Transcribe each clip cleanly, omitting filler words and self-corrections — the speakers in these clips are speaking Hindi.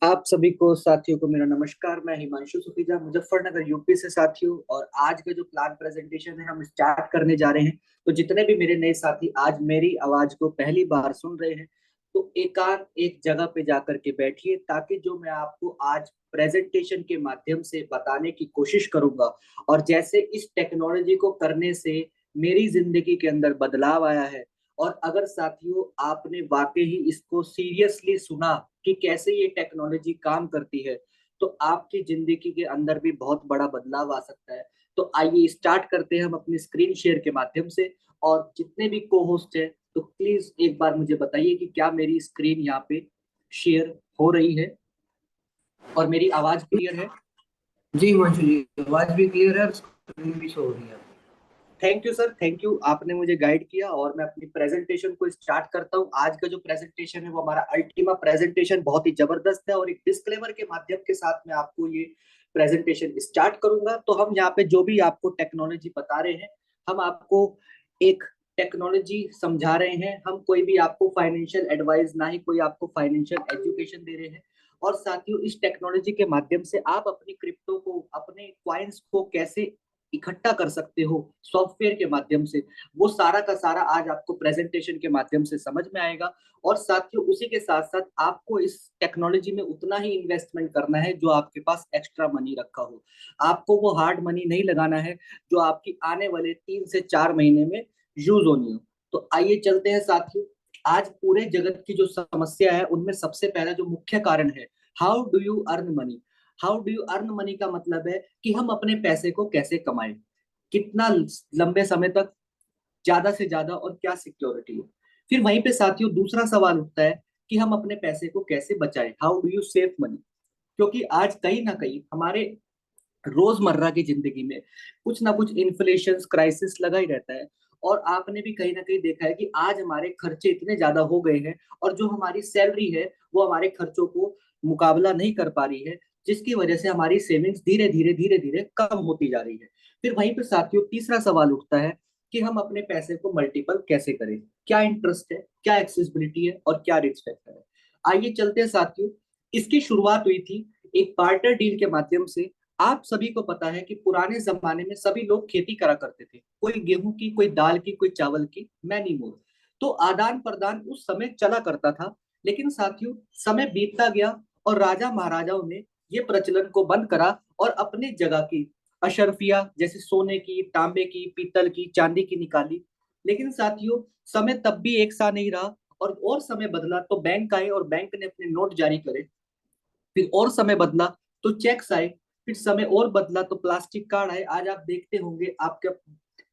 आप सभी को साथियों को मेरा नमस्कार। मैं हिमांशु सुखीजा, मुजफ्फरनगर यूपी से साथियों। और आज का जो प्लान प्रेजेंटेशन है हम स्टार्ट करने जा रहे हैं। तो जितने भी मेरे नए साथी आज मेरी आवाज को पहली बार सुन रहे हैं, तो एकांत एक जगह पे जाकर के बैठिए, ताकि जो मैं आपको आज प्रेजेंटेशन के माध्यम से बताने की कोशिश करूंगा, और जैसे इस टेक्नोलॉजी को करने से मेरी जिंदगी के अंदर बदलाव आया है, और अगर साथियों आपने वाकई ही इसको सीरियसली सुना कि कैसे ये टेक्नोलॉजी काम करती है, तो आपकी जिंदगी के अंदर भी बहुत बड़ा बदलाव आ सकता है। तो आइए स्टार्ट करते हैं हम अपनी स्क्रीन शेयर के माध्यम से। और जितने भी को होस्ट है, तो प्लीज एक बार मुझे बताइए कि क्या मेरी स्क्रीन यहाँ पे शेयर हो रही है और मेरी आवाज क्लियर है। जी हिमांशु जी, आवाज भी क्लियर है और स्क्रीन भी शो हो रही है। Thank you sir, thank you, आपने मुझे गाइड किया। और मैं अपनी प्रेजेंटेशन को स्टार्ट करता हूँ। आज का जो प्रेजेंटेशन है वो हमारा अल्टीमा प्रेजेंटेशन बहुत ही जबरदस्त है, और एक डिस्क्लेमर के माध्यम के साथ मैं आपको ये प्रेजेंटेशन स्टार्ट करूंगा। तो हम यहाँ पे जो भी आपको टेक्नोलॉजी बता रहे हैं, हम आपको एक टेक्नोलॉजी समझा रहे हैं। हम कोई भी आपको फाइनेंशियल एडवाइस, ना ही कोई आपको फाइनेंशियल एजुकेशन दे रहे हैं। और साथियों, इस टेक्नोलॉजी के माध्यम से आप अपनी क्रिप्टो को, अपने क्वाइंस को कैसे इकट्ठा कर सकते हो सॉफ्टवेयर के माध्यम से, वो सारा का सारा आज आपको प्रेजेंटेशन के माध्यम से समझ में आएगा। और साथियों, उसी के साथ साथ आपको इस टेक्नोलॉजी में उतना ही इन्वेस्टमेंट करना है जो आपके पास एक्स्ट्रा मनी रखा हो। आपको वो हार्ड मनी नहीं लगाना है जो आपकी आने वाले 3 से 4 महीने में यूज होनी हो। तो आइए चलते हैं साथियों। आज पूरे जगत की जो समस्या है, उनमें सबसे पहला जो मुख्य कारण है, how do you earn money. How do you earn money का मतलब है कि हम अपने पैसे को कैसे कमाएं, कितना लंबे समय तक, ज्यादा से ज्यादा, और क्या सिक्योरिटी है। फिर वहीं पे साथियों दूसरा सवाल उठता है कि हम अपने पैसे को कैसे बचाएं, how do you save money. क्योंकि आज कहीं ना कहीं हमारे रोजमर्रा की जिंदगी में कुछ ना कुछ इन्फ्लेशन क्राइसिस लगा ही रहता है। और आपने भी कहीं ना कहीं देखा है कि आज हमारे खर्चे इतने ज्यादा हो गए हैं, और जो हमारी सैलरी है वो हमारे खर्चों को मुकाबला नहीं कर पा रही है, जिसकी वजह से हमारी सेविंग्स धीरे धीरे धीरे धीरे कम होती जा रही है। फिर वहीं पर साथियों तीसरा सवाल उठता है कि हम अपने पैसे को मल्टीपल कैसे करें, क्या इंटरेस्ट है, क्या एक्सेसिबिलिटी है, और क्या रिस्क फैक्टर है। आइए चलते हैं साथियों। इसकी शुरुआत हुई थी एक बार्टर डील के माध्यम से। आप सभी को पता है कि पुराने जमाने में सभी लोग खेती करा करते थे, कोई गेहूं की, कोई दाल की, कोई चावल की, मैनी मोर। तो आदान प्रदान उस समय चला करता था। लेकिन साथियों, समय बीतता गया और राजा महाराजाओं ने ये प्रचलन को बंद करा और अपनी जगह की अशर्फिया, जैसे सोने की, तांबे की, पीतल की, चांदी की, निकाली। लेकिन साथियों, समय तब भी एक सा नहीं रहा। और समय बदला तो बैंक आए और बैंक ने अपने नोट जारी करे। फिर और समय बदला तो चेक्स आए। फिर समय और बदला तो प्लास्टिक कार्ड आए। आज आप देखते होंगे आपके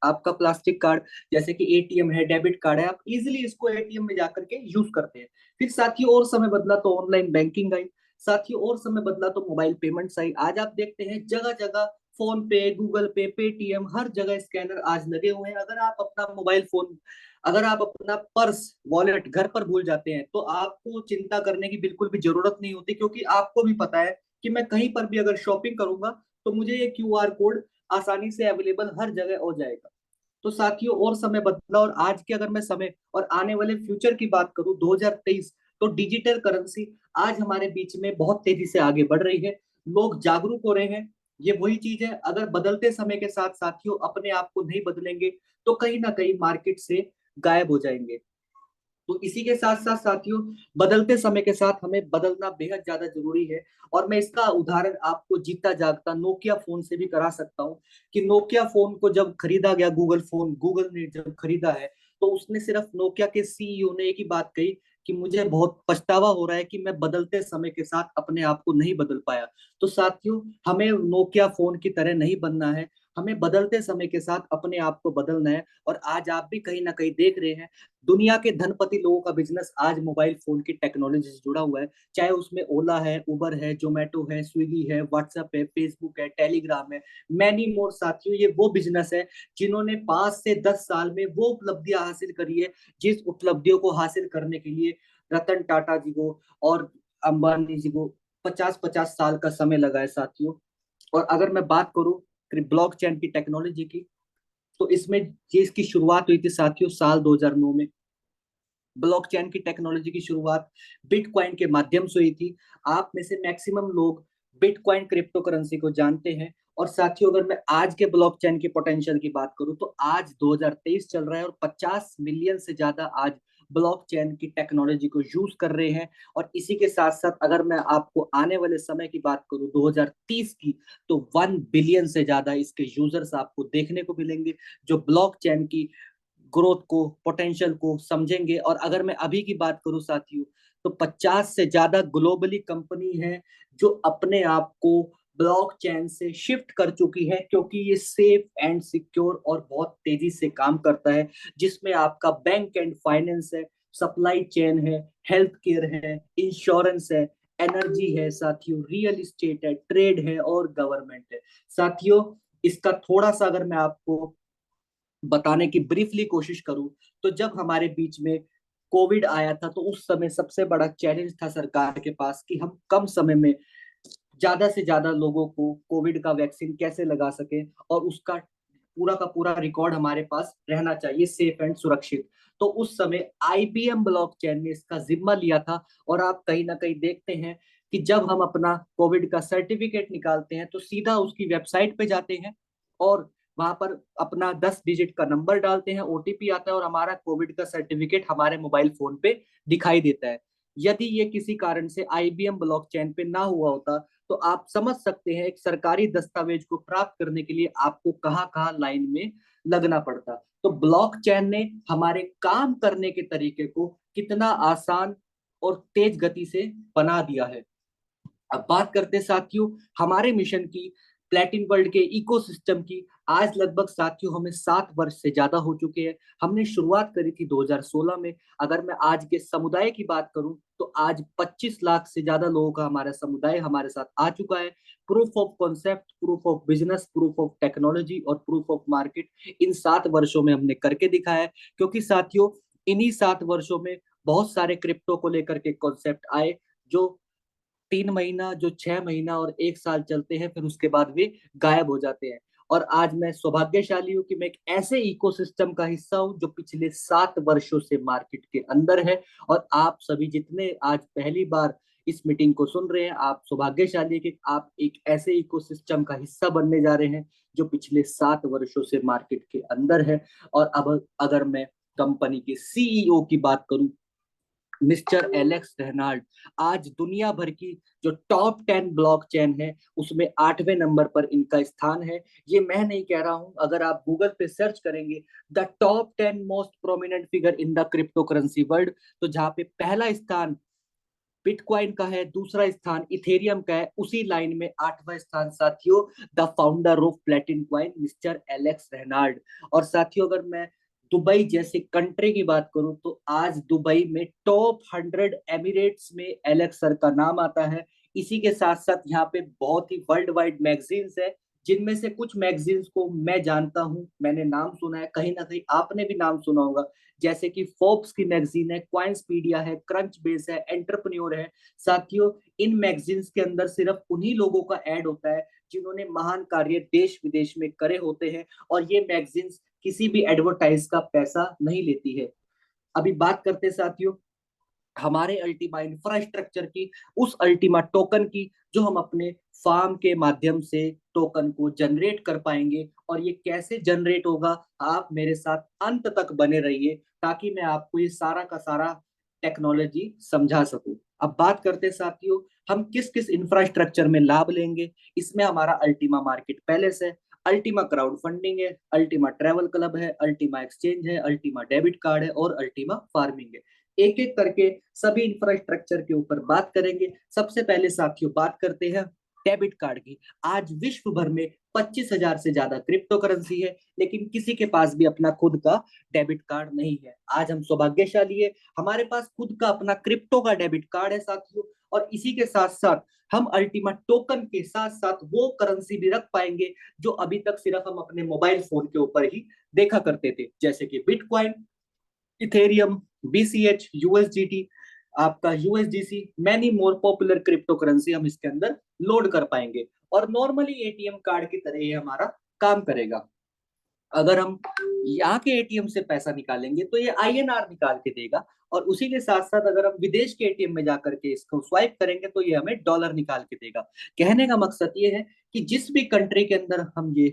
आपका प्लास्टिक कार्ड, जैसे कि एटीएम है, डेबिट कार्ड है, आप इजीली इसको एटीएम में जाकर के यूज करते हैं। फिर साथियों और समय बदला तो ऑनलाइन बैंकिंग आई। साथियों और समय बदला तो मोबाइल पेमेंट्स आई। आज आप देखते हैं जगह जगह फोन पे, गूगल पे, पेटीएम, हर जगह स्कैनर आज लगे हुए हैं। अगर आप अपना पर्स, वॉलेट घर पर भूल जाते हैं, तो आपको चिंता करने की बिल्कुल भी जरूरत नहीं होती, क्योंकि आपको भी पता है कि मैं कहीं पर भी अगर शॉपिंग करूंगा तो मुझे ये क्यूआर कोड आसानी से अवेलेबल हर जगह हो जाएगा। तो साथियों और समय बदला। और आज के अगर मैं समय और आने वाले फ्यूचर की बात करूं, 2023, तो डिजिटल करेंसी आज हमारे बीच में बहुत तेजी से आगे बढ़ रही है। लोग जागरूक हो रहे हैं। ये वही चीज है, अगर बदलते समय के साथ साथियों अपने आप को नहीं बदलेंगे, तो कहीं ना कहीं मार्केट से गायब हो जाएंगे। तो इसी के साथ साथ साथियों, बदलते समय के साथ हमें बदलना बेहद ज्यादा जरूरी है। और मैं इसका उदाहरण आपको जीता जागता नोकिया फोन से भी करा सकता हूँ। कि नोकिया फोन को जब खरीदा गया, गूगल ने जब खरीदा है, तो उसने सिर्फ नोकिया के सीईओ ने एक ही बात कही कि मुझे बहुत पछतावा हो रहा है कि मैं बदलते समय के साथ अपने आप को नहीं बदल पाया। तो साथियों, हमें नोकिया फोन की तरह नहीं बनना है। हमें बदलते समय के साथ अपने आप को बदलना है। और आज आप भी कहीं ना कहीं देख रहे हैं, दुनिया के धनपति लोगों का बिजनेस आज मोबाइल फोन की टेक्नोलॉजी से जुड़ा हुआ है। चाहे उसमें ओला है, उबर है, जोमेटो है, स्विगी है, व्हाट्सएप है, फेसबुक है, टेलीग्राम है, मैनी मोर। साथियों, ये वो बिजनेस है जिन्होंने 5 से 10 साल में वो उपलब्धियां हासिल करी है, जिस उपलब्धियों को हासिल करने के लिए रतन टाटा जी को और अंबानी जी को 50-50 साल का समय लगा है साथियों। और अगर मैं बात करूं ब्लॉकचेन की टेक्नोलॉजी की, तो इसमें ये इसकी शुरुआत हुई थी साथियों साल 2009 में। ब्लॉकचेन की टेक्नोलॉजी की शुरुआत बिटकॉइन के माध्यम से हुई थी। आप में से मैक्सिमम लोग बिटकॉइन क्रिप्टो करेंसी को जानते हैं। और साथियों, अगर मैं आज के ब्लॉकचेन की पोटेंशियल की बात करूं तो आज 2023 चल रहा है और 50 मिलियन से ज्यादा आज ब्लॉकचेन की टेक्नोलॉजी को यूज कर रहे हैं। और इसी के साथ साथ अगर मैं आपको आने वाले समय की बात करूं 2030 की, तो 1 बिलियन से ज्यादा इसके यूजर्स आपको देखने को मिलेंगे जो ब्लॉकचेन की ग्रोथ को, पोटेंशियल को समझेंगे। और अगर मैं अभी की बात करूं साथियों, तो 50 से ज्यादा ग्लोबली कंपनी है जो अपने आप को ब्लॉकचेन से शिफ्ट कर चुकी है, क्योंकि ये सेफ एंड सिक्योर और बहुत तेजी से काम करता है, जिसमें आपका बैंक एंड फाइनेंस है, सप्लाई चेन है, हेल्थ केयर है, इंश्योरेंस है, एनर्जी है साथियों, रियल इस्टेट है, ट्रेड है और गवर्नमेंट है साथियों। इसका थोड़ा सा अगर मैं आपको बताने की ब्रीफली कोशिश करूं, तो जब हमारे बीच में कोविड आया था तो उस समय सबसे बड़ा चैलेंज था सरकार के पास कि हम कम समय में ज्यादा से ज्यादा लोगों को कोविड का वैक्सीन कैसे लगा सके, और उसका पूरा का पूरा रिकॉर्ड हमारे पास रहना चाहिए सेफ एंड सुरक्षित। तो उस समय आईबीएम ब्लॉकचेन ने इसका जिम्मा लिया था। और आप कहीं ना कहीं देखते हैं कि जब हम अपना कोविड का सर्टिफिकेट निकालते हैं तो सीधा उसकी वेबसाइट पे जाते हैं और वहां पर अपना 10 डिजिट का नंबर डालते हैं, ओटीपी आता है और हमारा कोविड का सर्टिफिकेट हमारे मोबाइल फोन पे दिखाई देता है। यदि ये किसी कारण से आईबीएम ब्लॉकचेन पे ना हुआ होता, तो आप समझ सकते हैं एक सरकारी दस्तावेज को प्राप्त करने के लिए आपको कहाँ कहाँ लाइन में लगना पड़ता। तो ब्लॉकचेन ने हमारे काम करने के तरीके को कितना आसान और तेज गति से बना दिया है। अब बात करते हैं साथियों हमारे मिशन की, प्लेटिन वर्ल्ड के इकोसिस्टम की। आज लगभग साथियों हमें 7 वर्ष से ज्यादा हो चुके हैं। हमने शुरुआत करी थी 2016 में। अगर मैं आज के समुदाय की बात करूं तो आज 25 लाख से ज्यादा लोगों का हमारा समुदाय हमारे साथ आ चुका है। Proof of concept, proof of business, proof of technology और प्रूफ ऑफ मार्केट, इन 7 वर्षों में हमने करके दिखाया है। क्योंकि साथियों इन्हीं 7 वर्षों में बहुत सारे क्रिप्टो को लेकर के कॉन्सेप्ट आए जो 3 महीना, जो 6 महीना और 1 साल चलते हैं, फिर उसके बाद वे गायब हो जाते हैं। और आज मैं सौभाग्यशाली हूं कि मैं एक ऐसे इकोसिस्टम का हिस्सा हूं जो पिछले 7 वर्षों से मार्केट के अंदर है। और आप सभी जितने आज पहली बार इस मीटिंग को सुन रहे हैं, आप सौभाग्यशाली है कि आप एक ऐसे इकोसिस्टम का हिस्सा बनने जा रहे हैं जो पिछले 7 वर्षों से मार्केट के अंदर है। और अब अगर मैं कंपनी के सीईओ की बात करूं, मिस्टर एलेक्स रेनाल्ड आज दुनिया भर की जो टॉप 10 ब्लॉकचेन है उसमें 8वें नंबर पर इनका स्थान है। ये मैं नहीं कह रहा हूं, अगर आप गूगल पे सर्च करेंगे the top 10 most prominent figure in the crypto currency world, तो जहां पे पहला स्थान बिटकॉइन का है, दूसरा स्थान इथेरियम का है, उसी लाइन में 8वां स्थान साथियों the founder of प्लेटिन coin mister Alex Reginald. और साथियों अगर मैं दुबई जैसे कंट्री की बात करूं तो आज दुबई में टॉप 100 एमिरेट्स में एलेक्स सर का नाम आता है। इसी के साथ साथ यहाँ पे बहुत ही वर्ल्ड वाइड मैगजीन्स है, जिनमें से कुछ मैगजीन्स को मैं जानता हूँ, मैंने नाम सुना है, कहीं ना कहीं आपने भी नाम सुना होगा, जैसे कि फोर्ब्स की मैगजीन है, क्वाइंसपीडिया है, क्रंच बेस है, एंटरप्रेन्योर है। साथियों इन मैगजीन्स के अंदर सिर्फ उन्हीं लोगों का ऐड होता है जिन्होंने महान कार्य देश विदेश में करे होते हैं, और ये मैगजीन्स किसी भी एडवर्टाइज का पैसा नहीं लेती है। अभी बात करते हैं साथियों हमारे अल्टीमा इंफ्रास्ट्रक्चर की, उस अल्टीमा टोकन की जो हम अपने फार्म के माध्यम से टोकन को जनरेट कर पाएंगे। और ये कैसे जनरेट होगा, आप मेरे साथ अंत तक बने रहिए ताकि मैं आपको ये सारा का सारा टेक्नोलॉजी समझा सकूं। अब बात करते हैं साथियों हम किस किस इंफ्रास्ट्रक्चर में लाभ लेंगे। इसमें हमारा अल्टीमा मार्केट पैलेस है, अल्टीमा क्राउड फंडिंग है, अल्टीमा ट्रेवल क्लब है, अल्टीमा एक्सचेंज है, अल्टीमा डेबिट कार्ड है और अल्टीमा फार्मिंग है। एक एक करके सभी इंफ्रास्ट्रक्चर के ऊपर बात करेंगे। सबसे पहले साथियों बात करते हैं डेबिट कार्ड की। आज विश्व भर में 25,000 से ज्यादा क्रिप्टो करेंसी है, लेकिन किसी के पास भी अपना खुद का डेबिट कार्ड नहीं है। आज हम सौभाग्यशाली है, हमारे पास खुद का अपना क्रिप्टो का डेबिट कार्ड है साथियों। और इसी के साथ साथ हम अल्टीमा टोकन के साथ साथ वो करेंसी भी रख पाएंगे जो अभी तक सिर्फ हम अपने मोबाइल फोन के ऊपर ही देखा करते थे, जैसे कि बिटकॉइन, इथेरियम, बीसीएच, यूएसडीटी, आपका USDC, many more popular crypto currency हम इसके अंदर लोड कर पाएंगे। और नॉर्मली एटीएम कार्ड की तरह ये हमारा काम करेगा। अगर हम यहाँ के एटीएम से पैसा निकालेंगे तो ये आईएनआर निकाल के देगा, और उसी के साथ साथ अगर हम विदेश के एटीएम में जाकर के इसको स्वाइप करेंगे तो ये हमें डॉलर निकाल के देगा। कहने का मकसद ये है कि जिस भी कंट्री के अंदर हम ये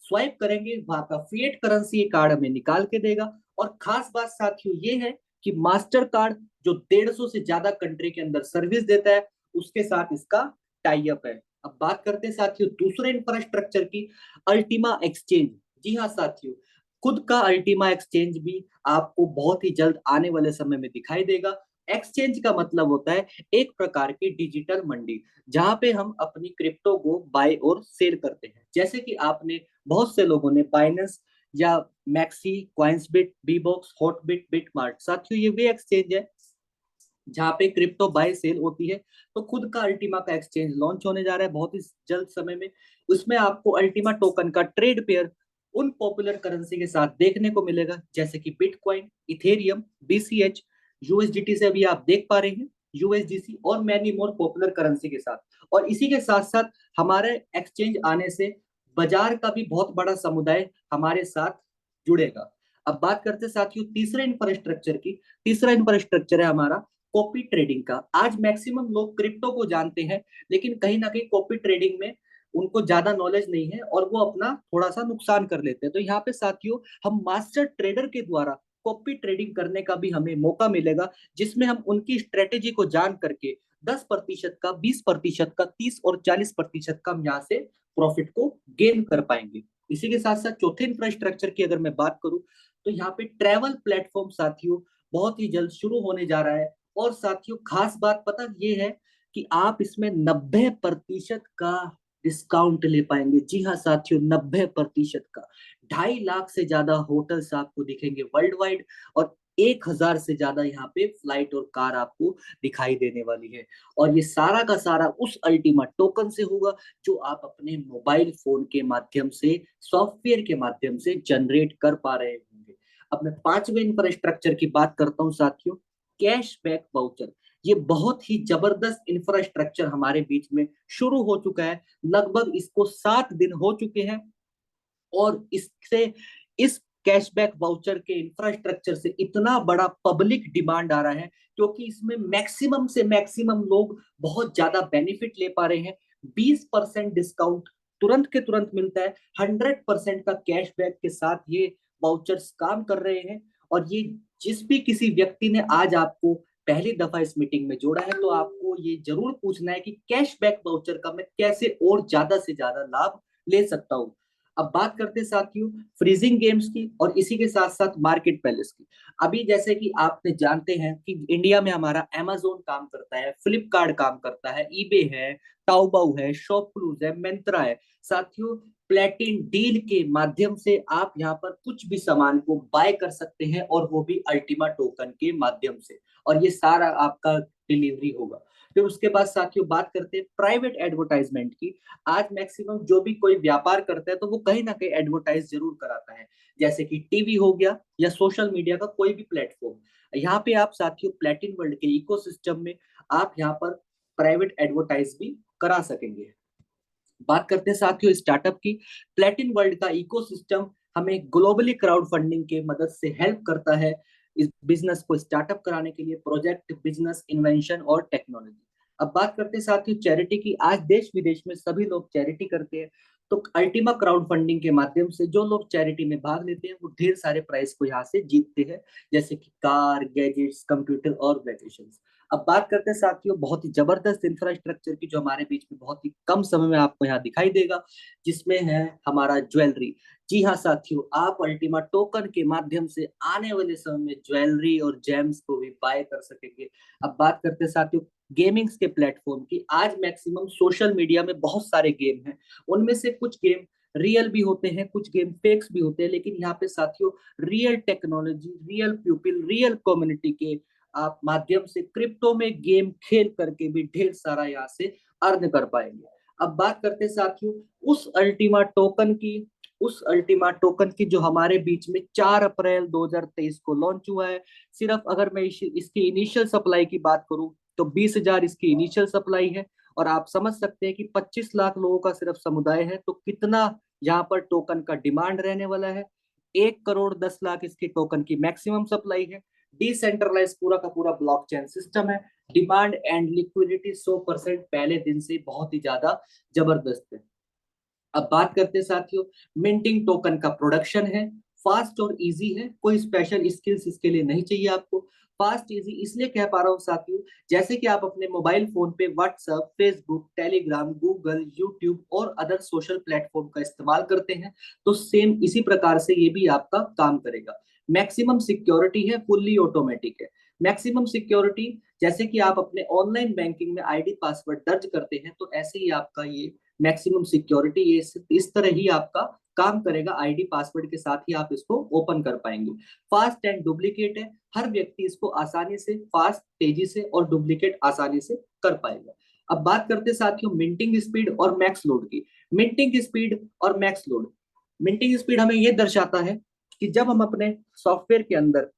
स्वाइप करेंगे वहां का फिएट करेंसी कार्ड हमें निकाल के देगा। और खास बात साथियों ये है कि मास्टर कार्ड जो 150 से ज्यादा कंट्री के अंदर सर्विस देता है उसके साथ इसका टाई अप है। अब बात करते हैं साथियों दूसरे इंफ्रास्ट्रक्चर की, अल्टीमा एक्सचेंज। जी हाँ साथियों, खुद का अल्टीमा एक्सचेंज भी आपको बहुत ही जल्द आने वाले समय में दिखाई देगा। एक्सचेंज का मतलब होता है एक प्रकार की डिजिटल मंडी, जहां पे हम अपनी क्रिप्टो को बाय और सेल करते हैं। जैसे कि आपने बहुत से लोगों ने बाइनेंस या मैक्सी, क्वाइंसबिट, बीबॉक्स, हॉटबिट, बिटमार्ट, साथियों ये वे एक्सचेंज है जहाँ पे क्रिप्टो बाय सेल होती है। तो खुद का अल्टीमा का एक्सचेंज लॉन्च होने जा रहा है बहुत ही जल्द समय में। उसमें आपको अल्टीमा टोकन का ट्रेड पेयर उन पॉपुलर करेंसी के साथ देखने को मिलेगा, जैसे कि बिटकॉइन, इथेरियम, बीसीएच, यूएसडीटी से अभी आप देख पा रहे हैं, यूएसडीसी और मैनी मोर पॉपुलर करेंसी के साथ। और इसी के साथ साथ हमारे एक्सचेंज आने से बाजार का भी बहुत बड़ा समुदाय हमारे साथ जुड़ेगा। अब बात करते साथियों तीसरे इंफ्रास्ट्रक्चर की। तीसरा इंफ्रास्ट्रक्चर है हमारा कॉपी ट्रेडिंग का। आज मैक्सिमम लोग क्रिप्टो को जानते हैं, लेकिन कहीं ना कहीं कॉपी ट्रेडिंग में उनको ज्यादा नॉलेज नहीं है और वो अपना थोड़ा सा नुकसान कर लेते हैं। तो यहाँ पे साथियों हम मास्टर ट्रेडर के द्वारा कॉपी ट्रेडिंग करने का भी हमें मौका मिलेगा, जिसमें हम उनकी स्ट्रेटेजी को जान करके 10% का, 20% का, 30 और 40% का हम यहाँ से प्रॉफिट को गेन कर पाएंगे। इसी के साथ साथ चौथे इंफ्रास्ट्रक्चर की अगर मैं बात करूं तो यहाँ पे ट्रैवल प्लेटफॉर्म साथियों बहुत ही जल्द शुरू होने जा रहा है। और साथियों खास बात पता ये है कि आप इसमें 90% का डिस्काउंट ले पाएंगे। जी हाँ साथियों, 90% का। 2.5 लाख से ज्यादा होटल्स आपको दिखेंगे वर्ल्ड वाइड, और 1,000 से ज्यादा यहाँ पे फ्लाइट और कार आपको दिखाई देने वाली है। और ये सारा का सारा उस अल्टीमा टोकन से होगा जो आप अपने मोबाइल फोन के माध्यम से, सॉफ्टवेयर के माध्यम से जनरेट कर पा रहे होंगे। अब मैं पांचवें इंफ्रास्ट्रक्चर की बात करता हूँ साथियों, कैशबैक वाउचर। ये बहुत ही जबरदस्त इंफ्रास्ट्रक्चर हमारे बीच में शुरू हो चुका है। लगभग इसको 7 दिन हो चुके हैं, और इससे इस कैशबैक वाउचर के इंफ्रास्ट्रक्चर से इतना बड़ा पब्लिक डिमांड आ रहा है क्योंकि इसमें मैक्सिमम से मैक्सिमम लोग बहुत ज्यादा बेनिफिट ले पा रहे हैं। 20% डिस्काउंट तुरंत के तुरंत मिलता है। 100% का कैशबैक के साथ ये वाउचर्स काम कर रहे हैं। और ये जिस भी किसी व्यक्ति ने आज आपको पहली दफा इस मीटिंग में जोड़ा है तो आपको ये जरूर पूछना है कि कैशबैक वाउचर का मैं कैसे और ज्यादा से ज्यादा लाभ ले सकता हूँ। अब बात करते हैं साथियों फ्रीजिंग गेम्स की और इसी के साथ साथ मार्केट पैलेस की। अभी जैसे कि आपने जानते हैं कि इंडिया में हमारा अमेजोन काम करता है, फ्लिपकार्ट काम करता है, ईबे है, ताओबाऊ है, शॉपक्लूज है, मिंत्रा है। साथियों प्लेटिन डील के माध्यम से आप यहाँ पर कुछ भी सामान को बाय कर सकते हैं, और वो भी अल्टीमा टोकन के माध्यम से, और ये सारा आपका डिलीवरी होगा। फिर उसके बाद साथियों बात करते हैं प्राइवेट एडवर्टाइजमेंट की। आज मैक्सिमम जो भी कोई व्यापार करता है तो वो कहीं ना कहीं एडवर्टाइज जरूर कराता है, जैसे कि टीवी हो गया या सोशल मीडिया का कोई भी प्लेटफॉर्म। यहाँ पे आप साथियों प्लेटिन वर्ल्ड के इकोसिस्टम में आप यहाँ पर प्राइवेट एडवर्टाइज भी करा सकेंगे। बात करते हैं साथियों स्टार्टअप की। प्लेटिन वर्ल्ड का इकोसिस्टम हमें ग्लोबली क्राउड फंडिंग के मदद से हेल्प करता है इस बिजनेस को स्टार्टअप कराने के लिए, प्रोजेक्ट, बिजनेस, इन्वेंशन और टेक्नोलॉजी। अब बात करते हैं साथियों चैरिटी की। आज देश विदेश में सभी लोग चैरिटी करते हैं, तो अल्टीमा क्राउड फंडिंग के माध्यम से जो लोग चैरिटी में भाग लेते हैं वो ढेर सारे प्राइज को यहाँ से जीतते हैं, जैसे कि कार, गैजेट्स, कंप्यूटर और वैकेशन। अब बात करते हैं साथियों बहुत ही जबरदस्त इंफ्रास्ट्रक्चर की जो हमारे बीच में बहुत ही कम समय में आपको यहाँ दिखाई देगा, जिसमें है हमारा ज्वेलरी। जी हाँ साथियों, आप अल्टीमा टोकन के माध्यम से आने वाले समय में ज्वेलरी और जेम्स को भी बाय कर सकेंगे। अब बात करते हैं साथियों गेमिंग्स के प्लेटफॉर्म की। आज मैक्सिमम सोशल मीडिया में बहुत सारे गेम हैं, उनमें से कुछ गेम रियल भी होते हैं, कुछ गेम फेक्स भी होते हैं, लेकिन यहाँ पे साथियों real technology, real people, real community के आप माध्यम से क्रिप्टो में गेम खेल करके भी ढेर सारा यहाँ से अर्न कर पाएंगे। अब बात करते हैं साथियों उस अल्टीमा टोकन की। उस अल्टीमा टोकन की जो हमारे बीच में 4 अप्रैल 2023 को लॉन्च हुआ है। सिर्फ अगर मैं इसकी इनिशियल सप्लाई की बात करूं तो 20,000 इसकी इनिशियल सप्लाई है, और आप समझ सकते हैं कि 25 लाख लोगों का सिर्फ समुदाय है तो कितना यहाँ पर टोकन का डिमांड रहने वाला है 1 करोड़ 10 लाख इसकी टोकन की मैक्सिमम सप्लाई है। डिसेंट्रलाइज पूरा का पूरा ब्लॉकचेन सिस्टम है। डिमांड एंड लिक्विडिटी 100% पहले दिन से बहुत ही ज्यादा जबरदस्त है। अब बात करते हैं साथियों, मिंटिंग टोकन का प्रोडक्शन है, फास्ट और इजी है, कोई स्पेशल स्किल्स इसके लिए नहीं चाहिए आपको। फास्ट इजी इसलिए कह पा रहा हूँ साथियों, जैसे कि आप अपने मोबाइल फोन पे WhatsApp, Facebook, Telegram, Google, YouTube और अदर सोशल प्लेटफॉर्म का इस्तेमाल करते हैं, तो सेम इसी प्रकार से ये भी आपका काम करेगा। मैक्सिमम सिक्योरिटी है, फुल्ली ऑटोमेटिक है। मैक्सिमम सिक्योरिटी जैसे कि आप अपने ऑनलाइन बैंकिंग में आईडी पासवर्ड दर्ज करते हैं, तो ऐसे ही आपका ये मैक्सिमम सिक्योरिटी ये इस तरह ही आपका काम करेगा। आईडी पासवर्ड के साथ ही आप इसको ओपन कर पाएंगे। फास्ट एंड डुप्लीकेट है, हर व्यक्ति इसको आसानी से, फास्ट, तेजी से और डुप्लीकेट आसानी से कर पाएगा। अब बात करते हैं साथियों मिंटिंग स्पीड और मैक्स लोड की। मिंटिंग स्पीड और मैक्स लोड, मिंटिंग स्पीड हमें यह दर्शाता है कि जब हम अपने सॉफ्टवेयर के अंदर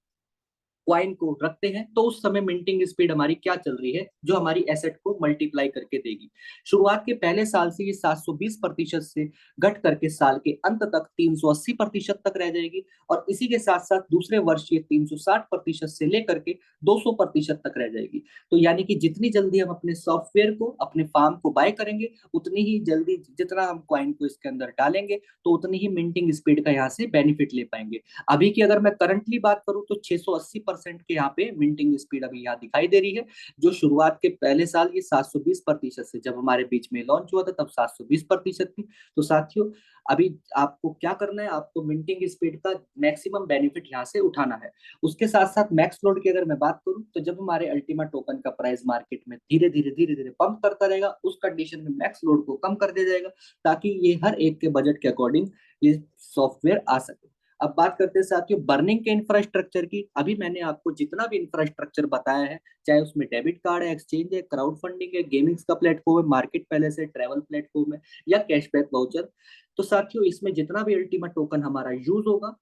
क्वाइन को रखते हैं तो उस समय मिंटिंग स्पीड हमारी क्या चल रही है, जो हमारी एसेट को मल्टीप्लाई करके देगी। शुरुआत के पहले साल से ये 720% से घट करके साल के अंत तक 380% तक रह जाएगी, और इसी के साथ साथ दूसरे वर्ष ये 360% से लेकर के 200% तक रह जाएगी। तो यानी कि जितनी जल्दी हम अपने सॉफ्टवेयर को, अपने फार्म को बाय करेंगे, उतनी ही जल्दी जितना हम क्वाइन को इसके अंदर डालेंगे, तो उतनी ही मिंटिंग स्पीड का यहाँ से बेनिफिट ले पाएंगे। अभी की अगर मैं करंटली बात करूं तो 680% के यहाँ पे मिंटिंग स्पीड अभी यहाँ दिखाई दे रही है। जो शुरुआत के पहले साल ये 720% से, जब हमारे बीच में लॉन्च हुआ था तब 720% थी। तो साथियों अभी आपको क्या करना है, आपको मिंटिंग स्पीड का मैक्सिमम बेनिफिट यहाँ से उठाना है। उसके साथ साथ मैक्स लोड की अगर मैं बात करूं तो जब हमारे अल्टीमा टोकन का प्राइस मार्केट में धीरे धीरे पंप करता रहेगा, उस कंडीशन में मैक्स लोड को कम कर दिया जाएगा, ताकि ये हर एक के बजट के अकॉर्डिंग ये सॉफ्टवेयर आ सके। अब बात करते हैं साथियों बर्निंग के इंफ्रास्ट्रक्चर की। अभी मैंने आपको जितना भी इंफ्रास्ट्रक्चर बताया है, चाहे उसमें डेबिट कार्ड है, एक्सचेंज है, क्राउड फंडिंग है, गेमिंग्स का प्लेटफॉर्म है, मार्केट पैलेस है, ट्रेवल प्लेटफॉर्म है, या कैशबैक वाउचर, तो साथियों इसमें जितना भी अल्टीमेट टोकन हमारा यूज होगा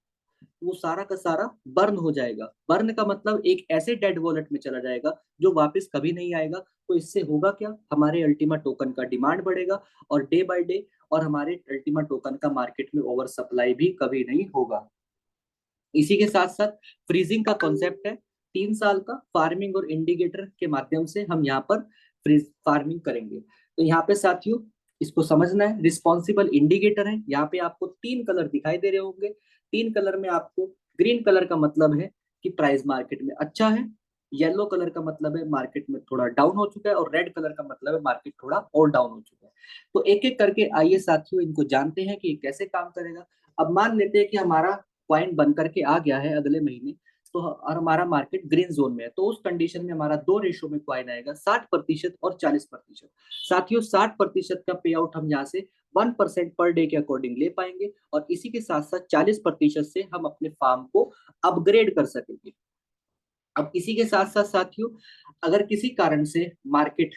वो सारा का सारा बर्न हो जाएगा। बर्न का मतलब एक ऐसे डेड वॉलेट में चला जाएगा जो वापस कभी नहीं आएगा। तो इससे होगा क्या, हमारे अल्टीमा टोकन का डिमांड बढ़ेगा और डे बाय डे, और हमारे अल्टीमा टोकन का मार्केट में ओवर सप्लाई भी कभी नहीं होगा। इसी के साथ साथ फ्रीजिंग का कॉन्सेप्ट है, 3 साल का फार्मिंग और इंडिकेटर के माध्यम से हम यहाँ पर फ्रीज फार्मिंग करेंगे। तो यहाँ पे साथियों इसको समझना है, रिस्पॉन्सिबल इंडिकेटर है। यहाँ पे आपको 3 कलर दिखाई दे रहे होंगे। 3 कलर में आपको ग्रीन कलर का मतलब है कि प्राइस मार्केट में अच्छा है, येलो कलर का मतलब है मार्केट में थोड़ा डाउन हो चुका है, और रेड कलर का मतलब है मार्केट थोड़ा और डाउन हो चुका है। तो एक एक करके आइए साथियों इनको जानते हैं कि ये कैसे काम करेगा। अब मान लेते हैं कि हमारा क्वाइन बन करके आ गया है अगले महीने, तो और हमारा मार्केट ग्रीन जोन में है, तो उस कंडीशन में हमारा दो रेशो में क्वाइन आएगा, 60% और 40%। साथियों 60% का पे आउट हम यहाँ से 1% पर डे के अकॉर्डिंग ले पाएंगे, और इसी के साथ साथ 40% से हम अपने फार्म को अपग्रेड कर सकेंगे। अब इसी के साथ साथ साथियों अगर किसी कारण से मार्केट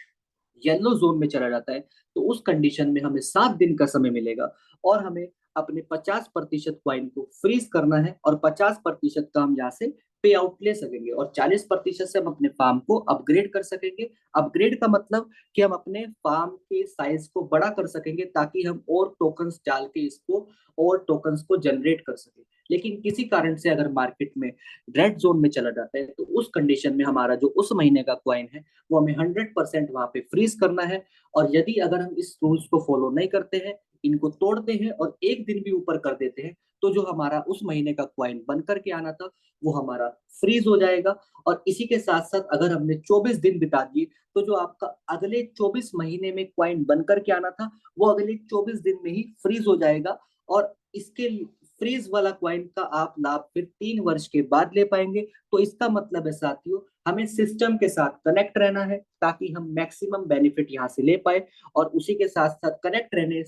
येलो जोन में चला जाता है, तो उस कंडीशन में हमें 7 दिन का समय मिलेगा, और हमें अपने 50% क्वाइन को फ्रीज करना है, और 50% का हम यहाँ से पे आउट ले सकेंगे, और 40% से हम अपने फार्म को अपग्रेड कर सकेंगे। अपग्रेड का मतलब कि हम अपने फार्म के साइज को बड़ा कर सकेंगे, ताकि हम और टोकन्स डाल के इसको और टोकन्स को जनरेट कर सकें। लेकिन किसी कारण से अगर मार्केट में रेड जोन में चला जाता है, तो उस कंडीशन में हमारा जो उस महीने का क्वाइन है वो हमें 100% वहां पे फ्रीज करना है। और यदि अगर हम इस रूल्स को फॉलो नहीं करते हैं, इनको तोड़ते हैं और एक दिन भी ऊपर कर देते हैं, तो जो हमारा उस महीने का क्वाइन बन करके आना था वो हमारा फ्रीज हो जाएगा। और इसी के साथ साथ अगर हमने 24 दिन बिता दिए, तो जो आपका अगले 24 महीने में क्वाइन बन करके आना था वो अगले 24 दिन में ही फ्रीज हो जाएगा। और इसके फ्रीज वाला क्वाइन का आप लाभ फिर 3 वर्ष के बाद ले पाएंगे। तो इसका मतलब है साथियों हमें सिस्टम के साथ कनेक्ट रहना है, ताकि हम मैक्सिमम बेनिफिट यहाँ से ले पाए। और उसी के साथ साथ कनेक्ट रहने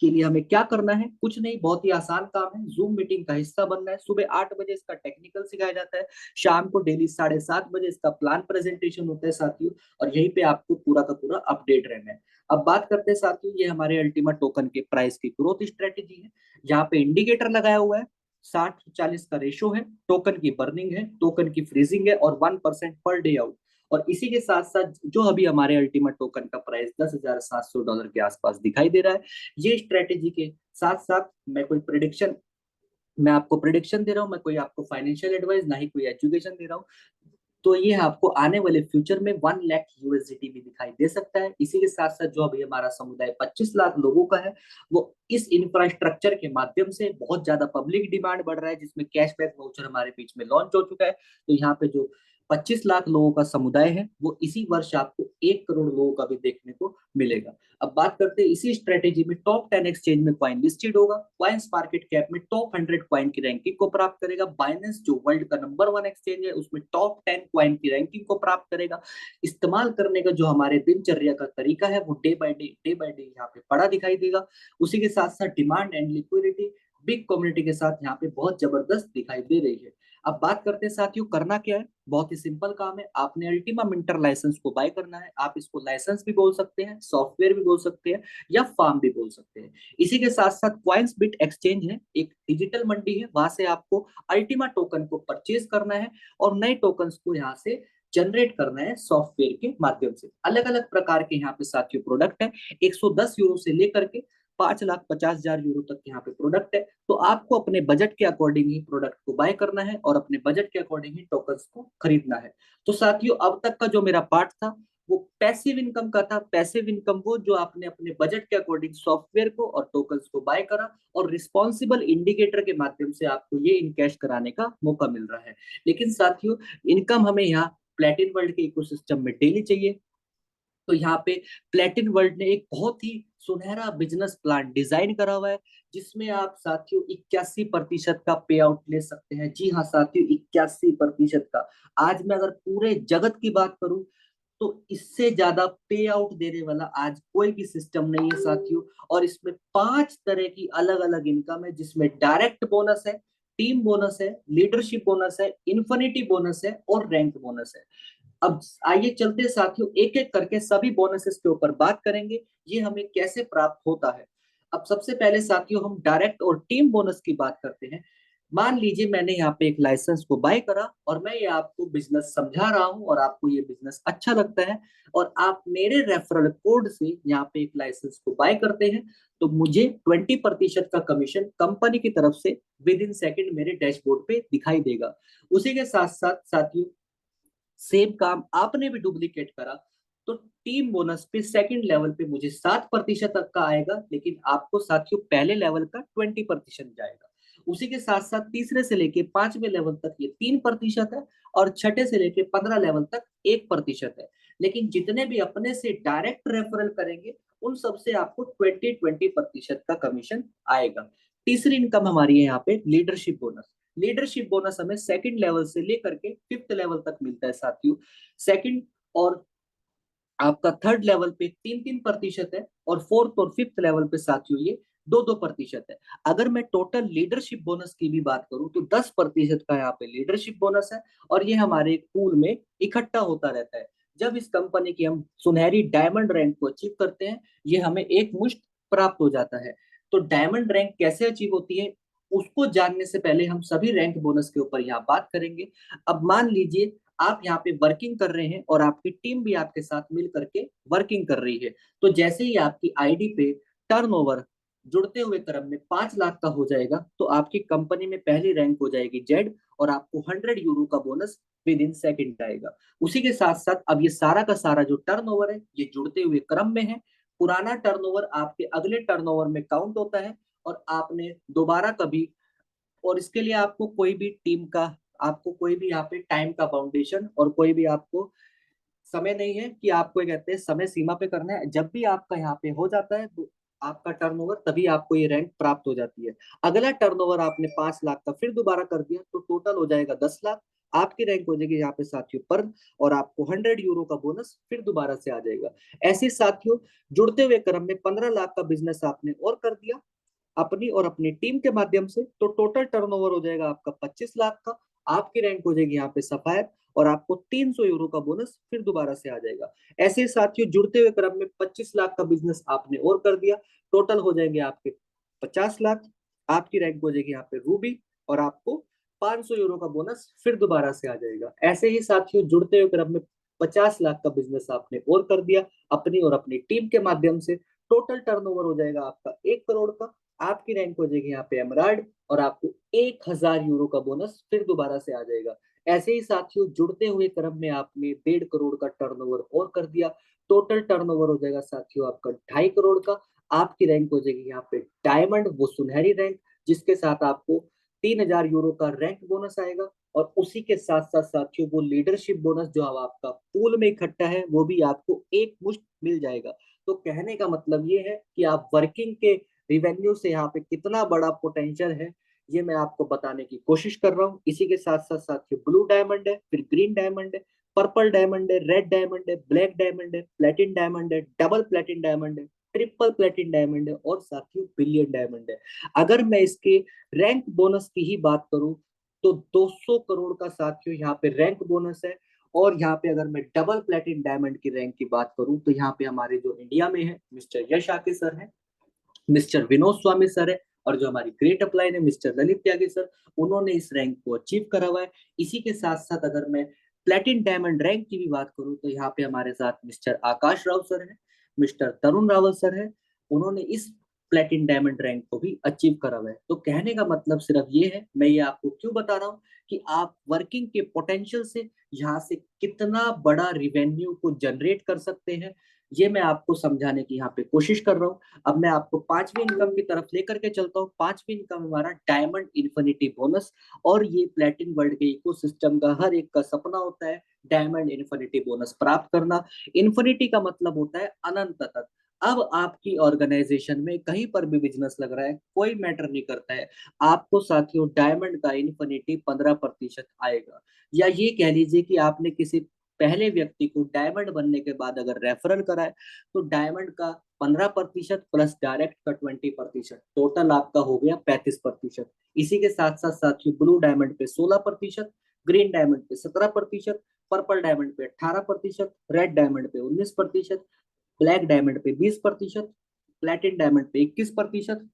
के लिए हमें क्या करना है, कुछ नहीं, बहुत ही आसान काम है, जूम मीटिंग का हिस्सा बनना है। सुबह 8 बजे इसका टेक्निकल सिखाया जाता है, शाम को डेली 7:30 बजे इसका प्लान प्रेजेंटेशन होता है साथियों, और यहीं पे आपको पूरा का पूरा अपडेट रहना है। अब बात करते हैं साथियों, ये हमारे अल्टीमेट टोकन के प्राइस की ग्रोथ स्ट्रेटेजी है। यहाँ पे इंडिकेटर लगाया हुआ है, 60-40 का रेशो है, टोकन की बर्निंग है, टोकन की फ्रीजिंग है, और 1% पर डे आउट। और इसी के साथ साथ जो अभी हमारे अल्टीमेट टोकन का प्राइस $10,700 के आसपास दिखाई दे रहा है, ये स्ट्रेटेजी के साथ साथ मैं आपको प्रिडिक्शन दे रहा हूँ, मैं कोई आपको फाइनेंशियल एडवाइस ना ही कोई एजुकेशन दे रहा हूँ। तो ये आपको आने वाले फ्यूचर में 1 लाख यूएसडीटी भी दिखाई दे सकता है। इसी के साथ साथ जो अभी हमारा समुदाय 25 लाख लोगों का है, वो इस इंफ्रास्ट्रक्चर के माध्यम से बहुत ज्यादा पब्लिक डिमांड बढ़ रहा है, जिसमें कैशबैक वाउचर हमारे बीच में लॉन्च हो चुका है। तो यहाँ पे जो 25 लाख लोगों का समुदाय है, वो इसी वर्ष आपको 1 करोड़ लोगों का भी देखने को मिलेगा। अब बात करते हैं इसी स्ट्रेटेजी में टॉप 10 एक्सचेंज में क्वाइन लिस्टेड होगा, क्वाइंस मार्केट कैप में टॉप 100 क्वाइन की रैंकिंग को प्राप्त करेगा, बाइनेंस जो वर्ल्ड का नंबर 1 एक्सचेंज है उसमें टॉप 10 क्वाइन की रैंकिंग को प्राप्त करेगा। इस्तेमाल करने का जो हमारे दिनचर्या का तरीका है वो डे बाय डे यहाँ पे बड़ा दिखाई देगा। उसी के साथ साथ demand and liquidity big community के साथ यहाँ पे बहुत जबरदस्त दिखाई दे रही है। अब बात करते हैं साथियों, करना क्या है, बहुत ही सिंपल काम है। आपने अल्टीमा मिंटर लाइसेंस को बाय करना है। आप इसको लाइसेंस भी बोल सकते हैं, सॉफ्टवेयर भी बोल सकते हैं, या फार्म भी बोल सकते हैं। इसी के साथ साथ क्वाइंस बिट एक्सचेंज है, एक डिजिटल मंडी है, वहां से आपको अल्टीमा टोकन को परचेज करना है और नए टोकन्स को यहाँ से जनरेट करना है सॉफ्टवेयर के माध्यम से। अलग अलग प्रकार के यहाँ पे साथियों प्रोडक्ट है, 110 यूरो से लेकर के 5,50,000 यूरो तक यहाँ पे प्रोडक्ट है। तो आपको अपने बजट के अकॉर्डिंग ही प्रोडक्ट को बाय करना है और अपने बजट के अकॉर्डिंग ही टोकन्स को खरीदना है। तो साथियों, अब तक का जो मेरा पार्ट था वो पैसिव इनकम का था। पैसिव इनकम वो जो आपने अपने बजट के अकॉर्डिंग सॉफ्टवेयर को और टोकन्स को बाय करा, और रिस्पॉन्सिबल इंडिकेटर के माध्यम से आपको ये इनकैश कराने का मौका मिल रहा है। लेकिन साथियों, इनकम हमें यहाँ प्लेटिन वर्ल्ड के इकोसिस्टम में डेली चाहिए। तो यहाँ पे प्लेटिन वर्ल्ड ने एक बहुत ही सुनहरा बिजनेस प्लान डिजाइन करा हुआ है, जिसमें आप साथियों 81% का पे आउट ले सकते हैं। जी हाँ साथियों, 81% का। आज मैं अगर पूरे जगत की बात करूं तो इससे ज्यादा पे आउट देने वाला आज कोई भी सिस्टम नहीं है साथियों। और इसमें 5 तरह की अलग अलग इनकम है, जिसमें डायरेक्ट बोनस है, टीम बोनस है, लीडरशिप बोनस है, इन्फिनिटी बोनस है और रैंक बोनस है। अब आइए चलते हैं साथियों, एक एक करके सभी बोनसेस के ऊपर बात करेंगे, ये हमें कैसे प्राप्त होता है। अब सबसे पहले साथियों हम डायरेक्ट और टीम बोनस की बात करते हैं। मान लीजिए मैंने यहाँ पे एक लाइसेंस को बाय करा और मैं ये आपको बिजनेस समझा रहा हूँ और आपको ये बिजनेस अच्छा लगता है, और आप मेरे रेफरल कोड से यहाँ पे एक लाइसेंस को बाय करते हैं, तो मुझे 20% का कमीशन कंपनी की तरफ से विद इन सेकेंड मेरे डैशबोर्ड पे दिखाई देगा। उसी के साथ साथ साथियों, सेम काम आपने भी डुप्लीकेट करा तो टीम बोनस पे सेकंड लेवल पे मुझे 7% तक का आएगा, लेकिन आपको साथियों पहले लेवल का 20% जाएगा। उसी के साथ साथ तीसरे से लेके 5वें लेवल तक ये 3% है, और छठे से लेके 15 लेवल तक 1% है। लेकिन जितने भी अपने से डायरेक्ट रेफरल करेंगे उन सबसे आपको 20% का कमीशन आएगा। तीसरी इनकम हमारी है यहाँ पे लीडरशिप बोनस। लीडरशिप बोनस हमें सेकंड लेवल से लेकर के 5th लेवल तक मिलता है साथियों। सेकंड और आपका थर्ड लेवल पे 3-3% है, और फोर्थ और फिफ्थ लेवल पे साथियों ये 2-2% है। अगर मैं टोटल लीडरशिप बोनस की भी बात करूं तो 10% का यहाँ पे लीडरशिप बोनस है, और ये हमारे पूल में इकट्ठा होता रहता है। जब इस कंपनी की हम सुनहरी डायमंड रैंक को अचीव करते हैं, ये हमें एक मुश्त प्राप्त हो जाता है। तो डायमंड रैंक कैसे अचीव होती है उसको जानने से पहले हम सभी रैंक बोनस के ऊपर यहाँ बात करेंगे। अब मान लीजिए आप यहाँ पे वर्किंग कर रहे हैं और आपकी टीम भी आपके साथ मिल करके वर्किंग कर रही है, तो जैसे ही आपकी आईडी पे टर्नओवर जुड़ते हुए क्रम में 5 लाख का हो जाएगा, तो आपकी कंपनी में पहली रैंक हो जाएगी जेड, और आपको 100 यूरो का बोनस विद इन सेकेंड आएगा। उसी के साथ साथ अब ये सारा का सारा जो टर्नओवर है ये जुड़ते हुए क्रम में है। पुराना टर्नओवर आपके अगले टर्नओवर में काउंट होता है, और आपने दोबारा कभी, और इसके लिए आपको कोई भी टीम का, आपको कोई भी यहाँ पे टाइम का बाउंडेशन और कोई भी आपको समय नहीं है कि आपको ये कहते हैं समय सीमा पे करना है। जब भी आपका यहाँ पे हो जाता है तो आपका टर्नओवर, तभी आपको ये रैंक प्राप्त हो जाती है। अगला टर्नओवर आपने 5 लाख का फिर दोबारा कर दिया तो टोटल हो जाएगा 10 लाख, आपकी रैंक हो जाएगी यहाँ पे साथियों पर, और आपको 100 यूरो का बोनस फिर दोबारा से आ जाएगा। ऐसे साथियों जुड़ते हुए क्रम में 15 लाख का बिजनेस आपने और कर दिया अपनी और अपनी टीम के माध्यम से, तो टोटल टर्नओवर हो जाएगा आपका 25 लाख का। आपकी रैंक हो जाएगी यहाँ पे सफायर, और आपको 300 यूरो का बोनस फिर दोबारा से आ जाएगा। ऐसे साथियों जुड़ते हुए क्रम में 25 लाख का बिजनेस आपने और कर दिया, टोटल हो जाएंगे आपके 50 लाख। आपकी रैंक हो जाएगी यहाँ पे रूबी, और आपको 500 यूरो का बोनस फिर दोबारा से आ जाएगा। ऐसे ही साथियों जुड़ते हुए क्रम में 50 लाख का बिजनेस आपने और कर दिया अपनी और अपनी टीम के माध्यम से, टोटल टर्नओवर हो जाएगा आपका 1 करोड़ का। आपकी रैंक हो जाएगी यहाँ पे एमराल्ड और आपको 1000 यूरो का बोनस फिर दोबारा से आ जाएगा। ऐसे ही साथियों जुड़ते हुए क्रम में आपने 1.5 करोड़ का टर्नओवर और कर दिया, टोटल टर्नओवर हो जाएगा साथियों आपका 2.5 करोड़ का। आपकी रैंक हो जाएगी यहाँ पे डायमंड, वो सुनहरी रैंक, जिसके साथ आपको 3000 यूरो का रैंक बोनस आएगा। और उसी के साथ साथ साथियों वो लीडरशिप बोनस जो अब आपका पूल में इकट्ठा है वो भी आपको एक मुश्त मिल जाएगा। तो कहने का मतलब ये है कि आप वर्किंग के रिवेन्यू से यहाँ पे कितना बड़ा पोटेंशियल है ये मैं आपको बताने की कोशिश कर रहा हूँ। इसी के साथ साथ साथियों ब्लू डायमंड है, फिर ग्रीन डायमंड है, पर्पल डायमंड है, रेड डायमंड है, ब्लैक डायमंड है, प्लेटिन डायमंड है, डबल प्लेटिन डायमंड है, ट्रिपल प्लेटिन डायमंड है और साथियों बिलियन डायमंड है। अगर मैं इसके रैंक बोनस की ही बात करूं तो 200 करोड़ का साथियों यहाँ पे रैंक बोनस है। और यहाँ पे अगर मैं डबल प्लेटिन डायमंड की रैंक की बात करूं तो यहाँ पे हमारे जो इंडिया में है मिस्टर यश आके सर है, मिस्टर विनोद स्वामी सर है, और जो हमारी ग्रेट अपलाइन है मिस्टर ललित त्यागी सर, उन्होंने इस रैंक को अचीव करा हुआ है। इसी के साथ साथ अगर मैं प्लेटिन डायमंड रैंक की भी बात करूं तो यहाँ पे हमारे साथ मिस्टर आकाश राव सर है, मिस्टर तरुण रावत सर है, उन्होंने इस प्लेटिन डायमंड रैंक को भी अचीव करा हुआ है। तो कहने का मतलब सिर्फ ये है, मैं ये आपको क्यों बता रहा हूँ कि आप वर्किंग के पोटेंशियल से यहाँ से कितना बड़ा रिवेन्यू को जनरेट कर सकते हैं, ये मैं आपको समझाने की यहाँ पे कोशिश कर रहा हूँ। अब मैं आपको पांचवी इनकम की तरफ लेकर के चलता हूँ। पांचवी इनकम हमारा डायमंड इन्फिनिटी बोनस, और ये प्लेटिन वर्ल्ड के इकोसिस्टम का हर एक का सपना होता है डायमंड इन्फिनिटी बोनस प्राप्त करना। इन्फिनिटी का मतलब होता है अनंत तक। अब आपकी ऑर्गेनाइजेशन में कहीं पर भी बिजनेस लग रहा है, कोई मैटर नहीं करता है, आपको साथियों डायमंड का इन्फिनिटी 15% आएगा। या ये कह लीजिए कि आपने किसी पहले व्यक्ति को डायमंड बनने के बाद अगर रेफरल करा है तो डायमंड का 15% प्लस डायरेक्ट का 20%, टोटल आपका हो गया 35%। इसी के साथ साथ साथियों ब्लू डायमंड पे 16%, ग्रीन डायमंड पे 17%, पर्पल डायमंड पे 18%, रेड डायमंड पे 19%, ब्लैक डायमंड पे 20%, प्लेटिन डायमंड पे 21%,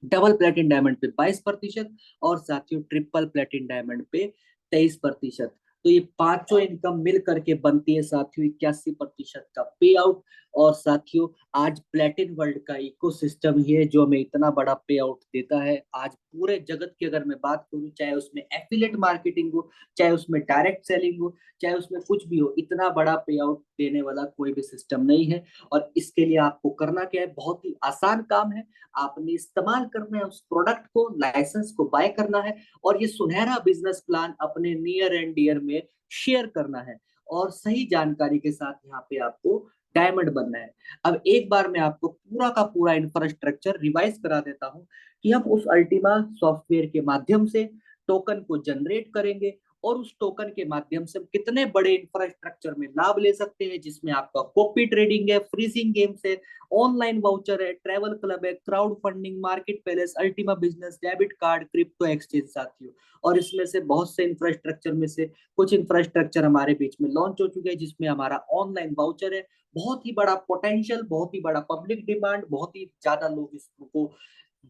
डबल प्लेटिन डायमंड पे 22% और साथियों ट्रिपल प्लेटिन डायमंड पे 23%। तो ये पांचों इनकम मिल करके बनती है साथियों 81% का पे आउट। और साथियों आज प्लेटिन वर्ल्ड का इकोसिस्टम ही है जो हमें इतना बड़ा पे आउट देता है। आज पूरे जगत की अगर मैं बात करूं, चाहे उसमें एफिलिएट मार्केटिंग हो, चाहे उसमें डायरेक्ट सेलिंग हो, चाहे उसमें कुछ भी हो, इतना बड़ा पे आउट देने वाला कोई भी सिस्टम नहीं है। और इसके लिए आपको करना क्या है, बहुत ही आसान काम है। आपने इस्तेमाल करना है उस प्रोडक्ट को, लाइसेंस को बाय करना है और ये सुनहरा बिजनेस प्लान अपने नियर एंड डियर में शेयर करना है और सही जानकारी के साथ यहाँ पे आपको डायमंड बनना है। अब एक बार मैं आपको पूरा का पूरा इंफ्रास्ट्रक्चर रिवाइज करा देता हूँ कि हम उस अल्टीमा सॉफ्टवेयर के माध्यम से टोकन को जनरेट करेंगे और उस टोकन के माध्यम से हम कितने बड़े इंफ्रास्ट्रक्चर में लाभ ले सकते हैं, जिसमें आपका कॉपी ट्रेडिंग है, फ्रीजिंग गेम्स है, ऑनलाइन वाउचर है, ट्रैवल क्लब है, crowd funding, market palace, Ultima business, debit card, crypto exchange साथियों। और इसमें से बहुत से इंफ्रास्ट्रक्चर में से कुछ इंफ्रास्ट्रक्चर हमारे बीच में लॉन्च हो चुके हैं, जिसमें हमारा ऑनलाइन वाउचर है। बहुत ही बड़ा पोटेंशियल, बहुत ही बड़ा पब्लिक डिमांड, बहुत ही ज्यादा लोग इसको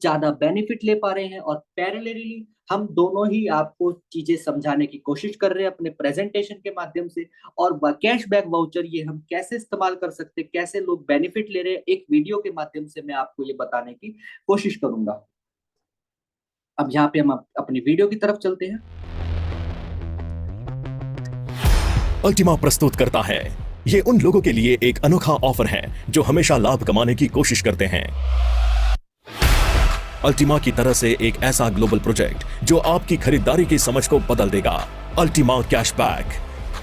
ज्यादा बेनिफिट ले पा रहे हैं। और पैरेलली हम दोनों ही आपको चीजें समझाने की कोशिश कर रहे हैं अपने प्रेजेंटेशन के माध्यम से। और कैशबैक वाउचर ये हम कैसे इस्तेमाल कर सकते हैं, कैसे लोग बेनिफिट ले रहे हैं, एक वीडियो के माध्यम से मैं आपको ये बताने की कोशिश करूंगा। अब यहाँ पे हम अपनी वीडियो की तरफ चलते हैं। अल्टीमा प्रस्तुत करता है, ये उन लोगों के लिए एक अनोखा ऑफर है जो हमेशा लाभ कमाने की कोशिश करते हैं। अल्टीमा की तरह से एक ऐसा ग्लोबल प्रोजेक्ट जो आपकी खरीदारी की समझ को बदल देगा। अल्टीमा कैशबैक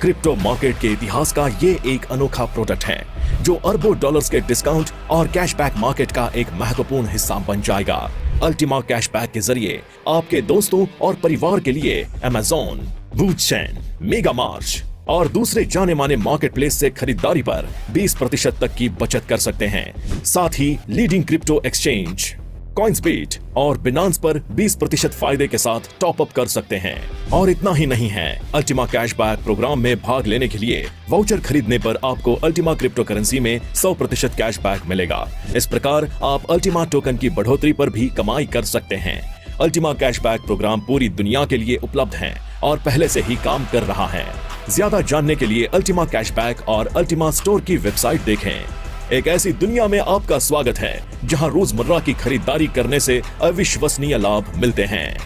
क्रिप्टो मार्केट के इतिहास का ये एक अनोखा प्रोडक्ट है जो अरबों डॉलर्स के डिस्काउंट और कैशबैक मार्केट का एक महत्वपूर्ण हिस्सा बन जाएगा। अल्टीमा कैशबैक के जरिए आपके दोस्तों और परिवार के लिए अमेज़न, वूचेन, मेगा मार्च और दूसरे जाने माने मार्केट प्लेस से खरीदारी पर 20% तक की बचत कर सकते हैं। साथ ही लीडिंग क्रिप्टो एक्सचेंज कॉइन्सबीट और बिनांस पर 20% फायदे के साथ टॉप अप कर सकते हैं। और इतना ही नहीं है, अल्टीमा कैशबैक प्रोग्राम में भाग लेने के लिए वाउचर खरीदने पर आपको अल्टीमा क्रिप्टो करेंसी में 100% कैशबैक मिलेगा। इस प्रकार आप अल्टीमा टोकन की बढ़ोतरी पर भी कमाई कर सकते हैं। अल्टीमा कैशबैक प्रोग्राम पूरी दुनिया के लिए उपलब्ध है और पहले से ही काम कर रहा है। ज्यादा जानने के लिए अल्टीमा कैशबैक और अल्टीमा स्टोर की वेबसाइट देखें। एक ऐसी दुनिया में आपका स्वागत है जहां रोजमर्रा की खरीदारी करने से अविश्वसनीय लाभ मिलते हैं।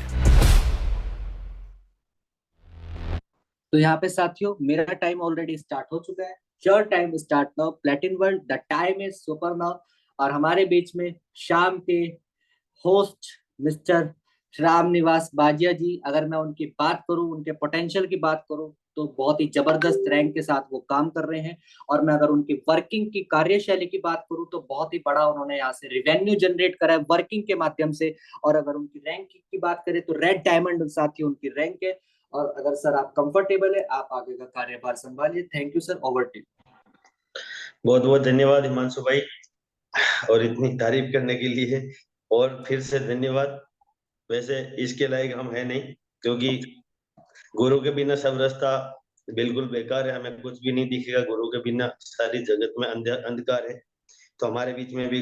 तो यहाँ पे साथियों मेरा टाइम ऑलरेडी स्टार्ट हो चुका है। Your time start now, प्लेटिन world, the time is super now. और हमारे बीच में शाम के होस्ट मिस्टर राम निवास बाजिया जी, अगर मैं उनकी बात करूं, उनके पोटेंशियल की बात करूं, तो बहुत ही जबरदस्त रैंक के साथ वो काम कर रहे हैं। और मैं अगर उनकी वर्किंग की कार्यशैली की बात करूं तो बहुत ही बड़ा उन्होंने यहाँ से रिवेन्यू जनरेट करा है वर्किंग के माध्यम से। और अगर उनकी रैंक की बात करें तो रेड डायमंड साथी उनकी रैंक है। और अगर सर आप कंफर्टेबल है, आप आगे का कार्यभार संभालिए। Thank you sir, over to. बहुत बहुत धन्यवाद हिमांशु भाई, और इतनी तारीफ करने के लिए और फिर से धन्यवाद। वैसे इसके लायक हम है नहीं, क्योंकि गुरु के बिना सब रास्ता बिल्कुल बेकार है, हमें कुछ भी नहीं दिखेगा। गुरु के बिना सारी जगत में अंधकार है। तो हमारे बीच में भी